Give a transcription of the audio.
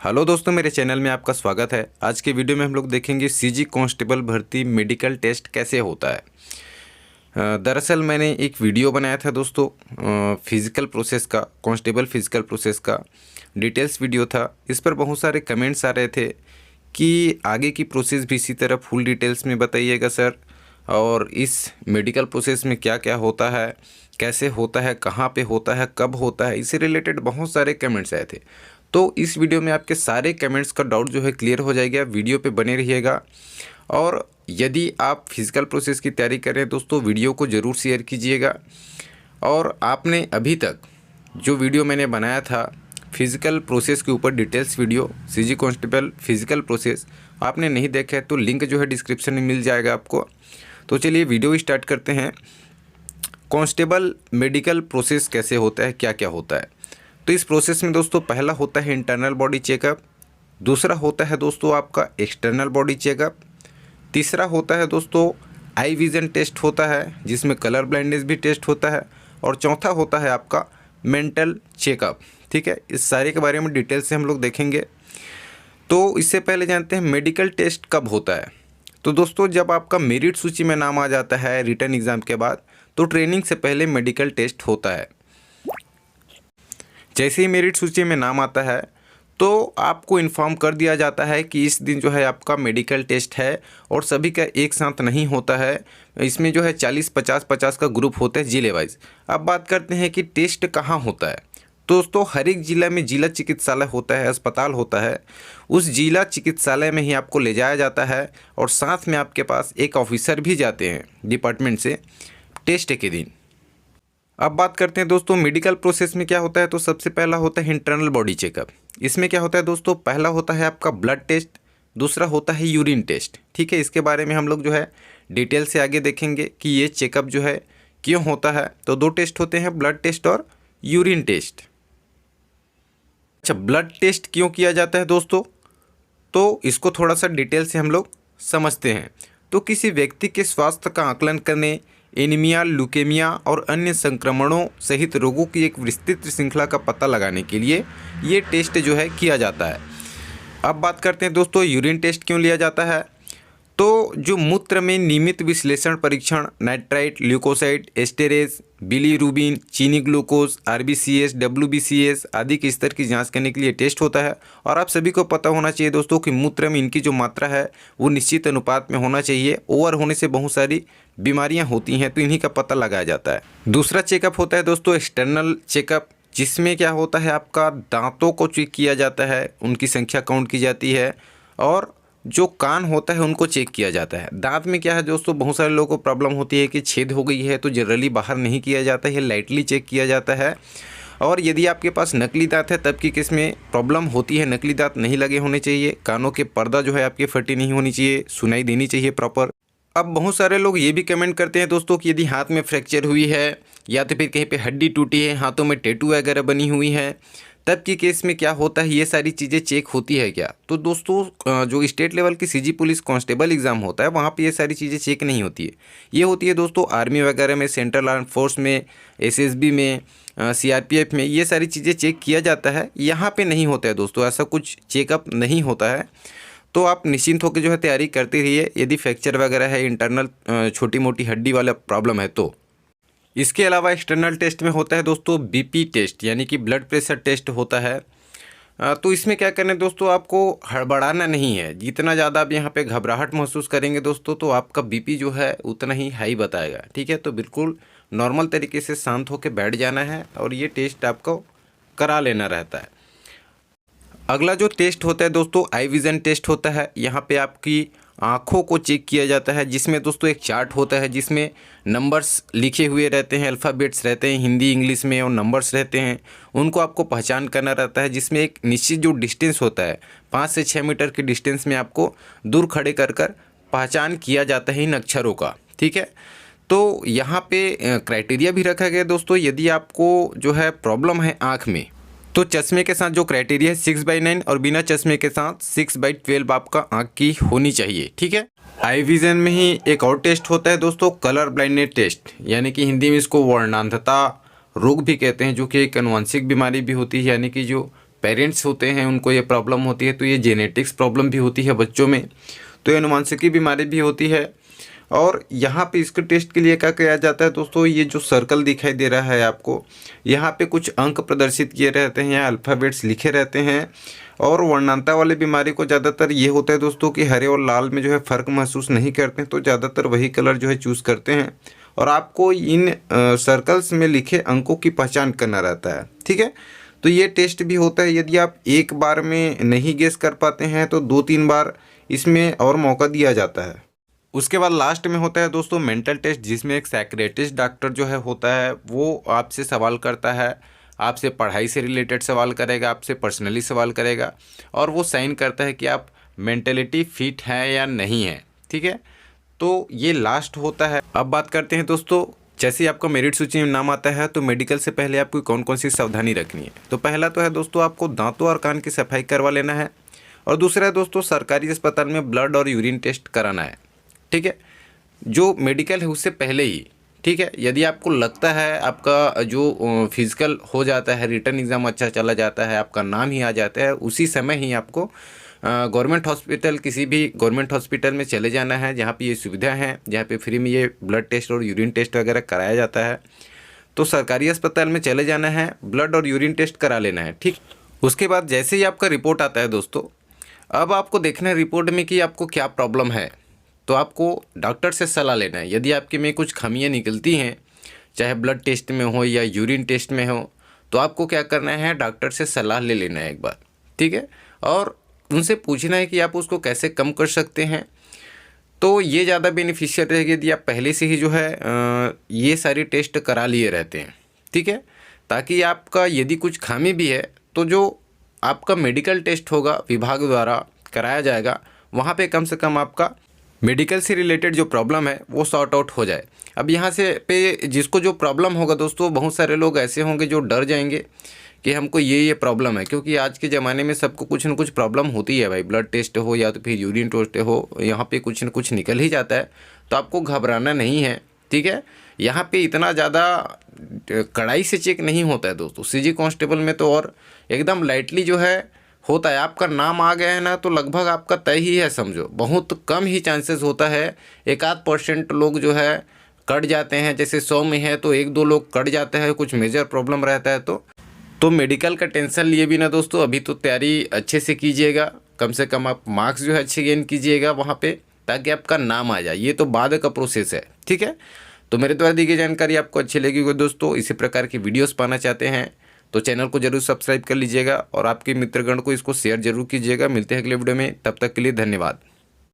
Hello दोस्तों, मेरे channel में आपका स्वागत है। आज के वीडियो में हम लोग देखेंगे सीजी कांस्टेबल भर्ती मेडिकल टेस्ट कैसे होता है। दरअसल मैंने एक वीडियो बनाया था दोस्तों, फिज़िकल प्रोसेस का, कांस्टेबल फिज़िकल प्रोसेस का डिटेल्स वीडियो था। इस पर बहुत सारे कमेंट्स आ रहे थे कि आगे की प्रोसेस भी इसी तरह फुल डिटेल्स में बताइएगा सर, और इस मेडिकल प्रोसेस में क्या क्या होता है, कैसे होता है, कहाँ पे होता है, कब होता है, इससे रिलेटेड बहुत सारे कमेंट्स आए थे। तो इस वीडियो में आपके सारे कमेंट्स का डाउट जो है क्लियर हो जाएगा। वीडियो पे बने रहिएगा। और यदि आप फिज़िकल प्रोसेस की तैयारी कर रहे हैं दोस्तों, वीडियो को ज़रूर शेयर कीजिएगा। और आपने अभी तक जो वीडियो मैंने बनाया था फिज़िकल प्रोसेस के ऊपर, details video CG constable physical process, आपने नहीं देखा है तो लिंक जो है डिस्क्रिप्शन में मिल जाएगा आपको। तो चलिए वीडियो स्टार्ट करते हैं। कांस्टेबल मेडिकल प्रोसेस कैसे होता है, क्या क्या होता है। तो इस प्रोसेस में दोस्तों पहला होता है इंटरनल बॉडी चेकअप, दूसरा होता है दोस्तों आपका एक्सटर्नल बॉडी चेकअप, तीसरा होता है दोस्तों आई विज़न टेस्ट होता है जिसमें कलर ब्लाइंडनेस भी टेस्ट होता है, और चौथा होता है आपका मेंटल चेकअप। ठीक है, इस सारे के बारे में डिटेल से हम लोग देखेंगे। तो इससे पहले जानते हैं मेडिकल टेस्ट कब होता है। तो दोस्तों जब आपका मेरिट सूची में नाम आ जाता है रिटन एग्ज़ाम के बाद, तो ट्रेनिंग से पहले मेडिकल टेस्ट होता है। जैसे ही मेरिट सूची में नाम आता है तो आपको इन्फॉर्म कर दिया जाता है कि इस दिन जो है आपका मेडिकल टेस्ट है, और सभी का एक साथ नहीं होता है। इसमें जो है 40-50-50 का ग्रुप होता है जिले वाइज। अब बात करते हैं कि टेस्ट कहाँ होता है। दोस्तों हर एक ज़िला में जिला चिकित्सालय होता है, अस्पताल होता है। उस जिला चिकित्सालय में ही आपको ले जाया जाता है, और साथ में आपके पास एक ऑफिसर भी जाते हैं डिपार्टमेंट से टेस्ट के दिन। अब बात करते हैं दोस्तों मेडिकल प्रोसेस में क्या होता है। तो सबसे पहला होता है इंटरनल बॉडी चेकअप। इसमें क्या होता है दोस्तों, पहला होता है आपका ब्लड टेस्ट, दूसरा होता है यूरिन टेस्ट। ठीक है, इसके बारे में हम लोग जो है डिटेल से आगे देखेंगे कि ये चेकअप जो है क्यों होता है। तो दो टेस्ट होते हैं, ब्लड टेस्ट और यूरिन टेस्ट। अच्छा, ब्लड टेस्ट क्यों किया जाता है दोस्तों, तो इसको थोड़ा सा डिटेल से हम लोग समझते हैं। तो किसी व्यक्ति के स्वास्थ्य का आकलन करने, एनीमिया, ल्यूकेमिया और अन्य संक्रमणों सहित रोगों की एक विस्तृत श्रृंखला का पता लगाने के लिए ये टेस्ट जो है किया जाता है। अब बात करते हैं दोस्तों यूरिन टेस्ट क्यों लिया जाता है। तो जो मूत्र में नियमित विश्लेषण परीक्षण, नाइट्राइट, ल्यूकोसाइड, एस्टेरेज, बिलीरुबिन, चीनी ग्लूकोज, आरबीसीएस, डब्ल्यूबीसीएस आदि के स्तर की जांच करने के लिए टेस्ट होता है। और आप सभी को पता होना चाहिए दोस्तों कि मूत्र में इनकी जो मात्रा है वो निश्चित अनुपात में होना चाहिए। ओवर होने से बहुत सारी बीमारियां होती हैं, तो इन्हीं का पता लगाया जाता है। दूसरा चेकअप होता है दोस्तों एक्सटर्नल चेकअप, जिसमें क्या होता है आपका दांतों को चेक किया जाता है, उनकी संख्या काउंट की जाती है, और जो कान होता है उनको चेक किया जाता है। दांत में क्या है दोस्तों, बहुत सारे लोगों को प्रॉब्लम होती है कि छेद हो गई है, तो जनरली बाहर नहीं किया जाता है, लाइटली चेक किया जाता है। और यदि आपके पास नकली दांत है तब की केस में प्रॉब्लम होती है, नकली दांत नहीं लगे होने चाहिए, कानों के पर्दा जो है आपके फटी नहीं होनी चाहिए, सुनाई देनी चाहिए प्रॉपर। अब बहुत सारे लोग ये भी कमेंट करते हैं दोस्तों कि यदि हाथ में फ्रैक्चर हुई है या तो फिर कहीं पे हड्डी टूटी है, हाथों में टैटू वगैरह बनी हुई है, तब की केस में क्या होता है, ये सारी चीज़ें चेक होती है क्या। तो दोस्तों जो स्टेट लेवल की सीजी पुलिस कांस्टेबल एग्ज़ाम होता है वहाँ पे ये सारी चीज़ें चेक नहीं होती है। ये होती है दोस्तों आर्मी वगैरह में, सेंट्रल आर्म फोर्स में, एसएसबी में, सीआरपीएफ में, ये सारी चीज़ें चेक किया जाता है। यहाँ पे नहीं होता है दोस्तों, ऐसा कुछ चेकअप नहीं होता है। तो आप निश्चिंत होकर जो है तैयारी करते रहिए। यदि फ्रैक्चर वगैरह है, इंटरनल छोटी मोटी हड्डी वाला प्रॉब्लम है तो। इसके अलावा एक्सटर्नल टेस्ट में होता है दोस्तों बीपी टेस्ट, यानी कि ब्लड प्रेशर टेस्ट होता है। तो इसमें क्या करना है दोस्तों, आपको हड़बड़ाना नहीं है। जितना ज़्यादा आप यहाँ पे घबराहट महसूस करेंगे दोस्तों, तो आपका बीपी जो है उतना ही हाई बताएगा। ठीक है, तो बिल्कुल नॉर्मल तरीके से शांत होकर बैठ जाना है, और ये टेस्ट आपको करा लेना रहता है। अगला जो टेस्ट होता है दोस्तों आई विज़न टेस्ट होता है। यहाँ पे आपकी आँखों को चेक किया जाता है, जिसमें दोस्तों एक चार्ट होता है जिसमें नंबर्स लिखे हुए रहते हैं, अल्फ़ाबेट्स रहते हैं हिंदी इंग्लिश में, और नंबर्स रहते हैं, उनको आपको पहचान करना रहता है। जिसमें एक निश्चित जो डिस्टेंस होता है 5 से 6 मीटर के डिस्टेंस में आपको दूर खड़े कर पहचान किया जाता है इन अक्षरों का। ठीक है, तो यहाँ पे क्राइटेरिया भी रखा गया दोस्तों। यदि आपको जो है प्रॉब्लम है आँख में, तो चश्मे के साथ जो क्राइटेरिया है 6/9, और बिना चश्मे के साथ 6/12 आपका आँख की होनी चाहिए। ठीक है, आई विज़न में ही एक और टेस्ट होता है दोस्तों कलर ब्लाइंडनेस टेस्ट, यानी कि हिंदी में इसको वर्णांधता रोग भी कहते हैं, जो कि एक आनुवंशिक बीमारी भी होती है, यानी कि जो पेरेंट्स होते हैं उनको ये प्रॉब्लम होती है, तो ये जेनेटिक्स प्रॉब्लम भी होती है बच्चों में, तो ये अनुवांशिकी बीमारी भी होती है। और यहाँ पे इसके टेस्ट के लिए क्या किया जाता है दोस्तों, ये जो सर्कल दिखाई दे रहा है आपको, यहाँ पे कुछ अंक प्रदर्शित किए रहते हैं या अल्फ़ाबेट्स लिखे रहते हैं। और वर्णांता वाली बीमारी को ज़्यादातर ये होता है दोस्तों कि हरे और लाल में जो है फ़र्क महसूस नहीं करते हैं, तो ज़्यादातर वही कलर जो है चूज़ करते हैं और आपको इन सर्कल्स में लिखे अंकों की पहचान करना रहता है। ठीक है, तो ये टेस्ट भी होता है। यदि आप एक बार में नहीं गेस कर पाते हैं तो 2-3 बार इसमें और मौका दिया जाता है। उसके बाद लास्ट में होता है दोस्तों मेंटल टेस्ट, जिसमें एक साइकियाट्रिस्ट डॉक्टर जो है होता है, वो आपसे सवाल करता है, आपसे पढ़ाई से रिलेटेड सवाल करेगा, आपसे पर्सनली सवाल करेगा और वो साइन करता है कि आप मेंटलिटी फिट हैं या नहीं है। ठीक है, तो ये लास्ट होता है। अब बात करते हैं दोस्तों, जैसे ही आपका मेरिट सूची में नाम आता है तो मेडिकल से पहले आपको कौन कौन सी सावधानी रखनी है। तो पहला तो है दोस्तों आपको दांतों और कान की सफाई करवा लेना है, और दूसरा है दोस्तों सरकारी अस्पताल में ब्लड और यूरिन टेस्ट कराना है। ठीक है, जो मेडिकल है उससे पहले ही। ठीक है, यदि आपको लगता है आपका जो फिजिकल हो जाता है, रिटर्न एग्ज़ाम अच्छा चला जाता है, आपका नाम ही आ जाता है, उसी समय ही आपको गवर्नमेंट हॉस्पिटल, किसी भी गवर्नमेंट हॉस्पिटल में चले जाना है जहाँ पे ये सुविधा है, जहाँ पे फ्री में ये ब्लड टेस्ट और यूरिन टेस्ट वगैरह कराया जाता है। तो सरकारी अस्पताल में चले जाना है, ब्लड और यूरिन टेस्ट करा लेना है। ठीक, उसके बाद जैसे ही आपका रिपोर्ट आता है दोस्तों, अब आपको देखना है रिपोर्ट में कि आपको क्या प्रॉब्लम है, तो आपको डॉक्टर से सलाह लेना है। यदि आपके में कुछ खामियां निकलती हैं, चाहे ब्लड टेस्ट में हो या यूरिन टेस्ट में हो, तो आपको क्या करना है, डॉक्टर से सलाह ले लेना है एक बार। ठीक है, और उनसे पूछना है कि आप उसको कैसे कम कर सकते हैं। तो ये ज़्यादा बेनिफिशियल रहेगी यदि आप पहले से ही जो है ये सारी टेस्ट करा लिए रहते हैं। ठीक है, ताकि आपका यदि कुछ खामी भी है तो जो आपका मेडिकल टेस्ट होगा विभाग द्वारा कराया जाएगा, वहाँ पे कम से कम आपका मेडिकल से रिलेटेड जो प्रॉब्लम है वो सॉर्ट आउट हो जाए। अब यहाँ से पे जिसको जो प्रॉब्लम होगा दोस्तों, बहुत सारे लोग ऐसे होंगे जो डर जाएंगे कि हमको ये प्रॉब्लम है, क्योंकि आज के ज़माने में सबको कुछ न कुछ प्रॉब्लम होती है भाई। ब्लड टेस्ट हो या तो फिर यूरिन टेस्ट हो, यहाँ पे कुछ न कुछ निकल ही जाता है, तो आपको घबराना नहीं है। ठीक है, यहाँ पे इतना ज़्यादा कड़ाई से चेक नहीं होता है दोस्तों। सीजी कांस्टेबल में तो और एकदम लाइटली जो है होता है। आपका नाम आ गया है ना तो लगभग आपका तय ही है, समझो। बहुत कम ही चांसेस होता है, 1-8% लोग जो है कट जाते हैं। जैसे 100 में है तो 1-2 लोग कट जाते हैं, कुछ मेजर प्रॉब्लम रहता है। तो मेडिकल का टेंशन लिए भी ना दोस्तों, अभी तो तैयारी अच्छे से कीजिएगा, कम से कम आप मार्क्स जो है अच्छे गेन कीजिएगा वहाँ पे, ताकि आपका नाम आ जाए। ये तो बाद का प्रोसेस है। ठीक है, तो मेरे द्वारा दी गई जानकारी आपको अच्छी लगी होगी दोस्तों। इसी प्रकार की वीडियोस पाना चाहते हैं तो चैनल को जरूर सब्सक्राइब कर लीजिएगा और आपके मित्रगण को इसको शेयर जरूर कीजिएगा। मिलते हैं अगले वीडियो में, तब तक के लिए धन्यवाद।